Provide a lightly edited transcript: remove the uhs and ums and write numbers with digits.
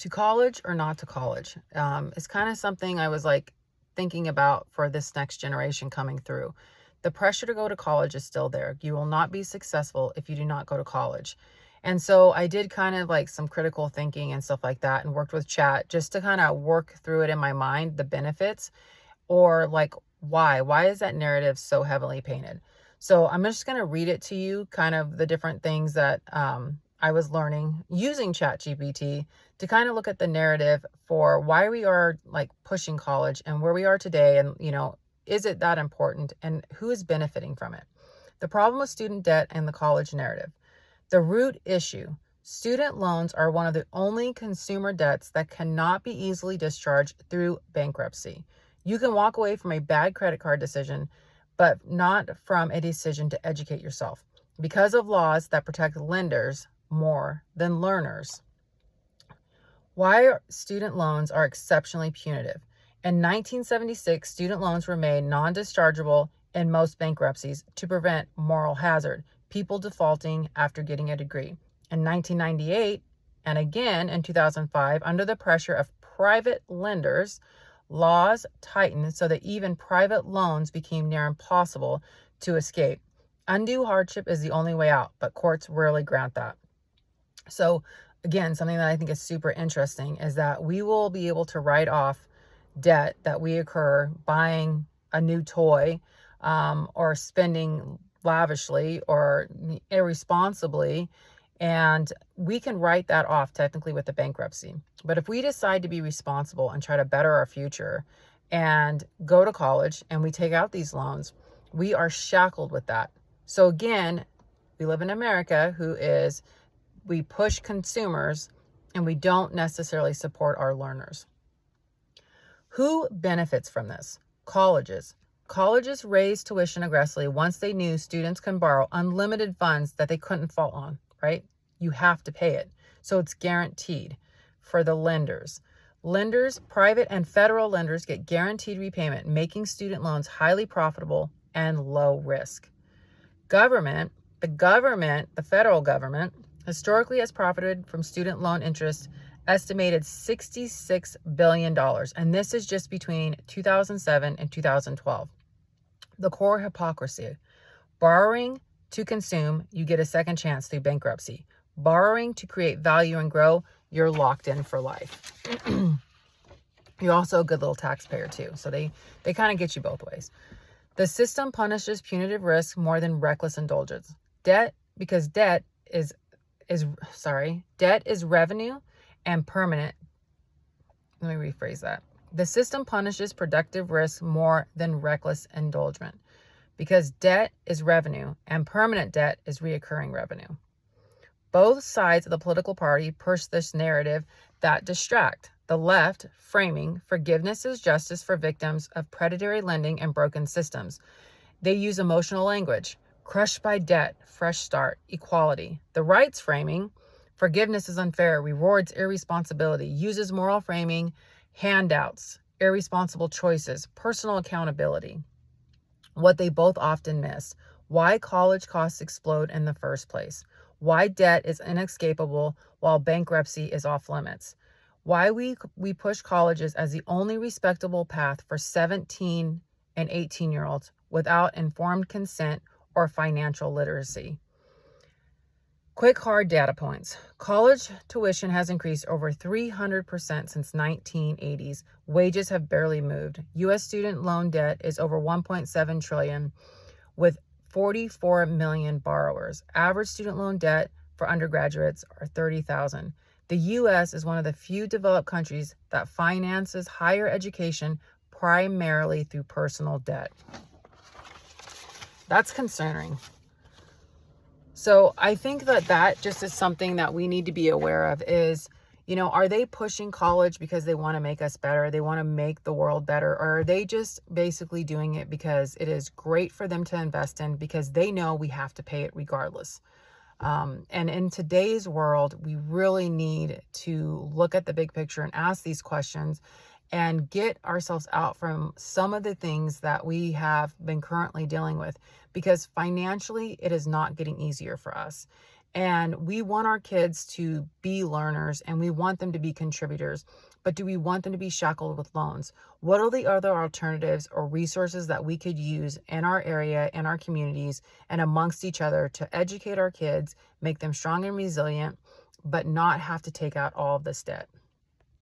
To college or not to college? It's kind of something I was like thinking about for this next generation coming through. The pressure to go to college is still there. You will not be successful if you do not go to college. And so I did kind of like some critical thinking and stuff like that and worked with chat just to kind of work through it in my mind, the benefits, or like why is that narrative so heavily painted. So I'm just going to read it to you, kind of the different things that I was learning using chat GPT to kind of look at the narrative for why we are like pushing college and where we are today, and is it that important and who is benefiting from it. The problem with student debt and the college narrative. The root issue: student loans are one of the only consumer debts that cannot be easily discharged through bankruptcy. You can walk away from a bad credit card decision, but not from a decision to educate yourself because of laws that protect lenders more than learners. Why student loans are exceptionally punitive. In 1976, student loans were made non-dischargeable in most bankruptcies to prevent moral hazard, people defaulting after getting a degree. In 1998, and again in 2005, under the pressure of private lenders, laws tightened so that even private loans became near impossible to escape. Undue hardship is the only way out, but courts rarely grant that. So again, something that I think is super interesting is that we will be able to write off debt that we incur buying a new toy, or spending lavishly or irresponsibly, and we can write that off technically with the bankruptcy. But if we decide to be responsible and try to better our future and go to college and we take out these loans, we are shackled with that. So again, we live in America, we push consumers and we don't necessarily support our learners. Who benefits from this? Colleges. Colleges raised tuition aggressively once they knew students can borrow unlimited funds that they couldn't fault on, right? You have to pay it. So it's guaranteed. For the lenders. Lenders, private and federal lenders, get guaranteed repayment, making student loans highly profitable and low risk. Government, the federal government, historically has profited from student loan interest, estimated $66 billion. And this is just between 2007 and 2012. The core hypocrisy: borrowing to consume, you get a second chance through bankruptcy. Borrowing to create value and grow, you're locked in for life. You're also a good little taxpayer too. So they kind of get you both ways. The system punishes punitive risk more than reckless indulgence. Debt is revenue and permanent. Let me rephrase that. The system punishes productive risk more than reckless indulgence because debt is revenue and permanent debt is reoccurring revenue. Both sides of the political party push this narrative that distract. The left framing forgiveness as justice for victims of predatory lending and broken systems. They use emotional language: crushed by debt, fresh start, equality. The right's framing forgiveness is unfair, rewards irresponsibility, uses moral framing, handouts, irresponsible choices, personal accountability. What they both often miss: why college costs explode in the first place. Why debt is inescapable while bankruptcy is off limits. Why we push colleges as the only respectable path for 17 and 18-year-olds without informed consent or financial literacy. Quick hard data points. College tuition has increased over 300% since 1980s. Wages have barely moved. U.S. student loan debt is over $1.7 trillion with 44 million borrowers. Average student loan debt for undergraduates are $30,000. The U.S. is one of the few developed countries that finances higher education primarily through personal debt. That's concerning. So I think that just is something that we need to be aware of is, are they pushing college because they want to make us better? They want to make the world better? Or are they just basically doing it because it is great for them to invest in because they know we have to pay it regardless? And in today's world, we really need to look at the big picture and ask these questions and get ourselves out from some of the things that we have been currently dealing with, because financially it is not getting easier for us. And we want our kids to be learners and we want them to be contributors. But do we want them to be shackled with loans? What are the other alternatives or resources that we could use in our area, in our communities, and amongst each other to educate our kids, make them strong and resilient, but not have to take out all of this debt?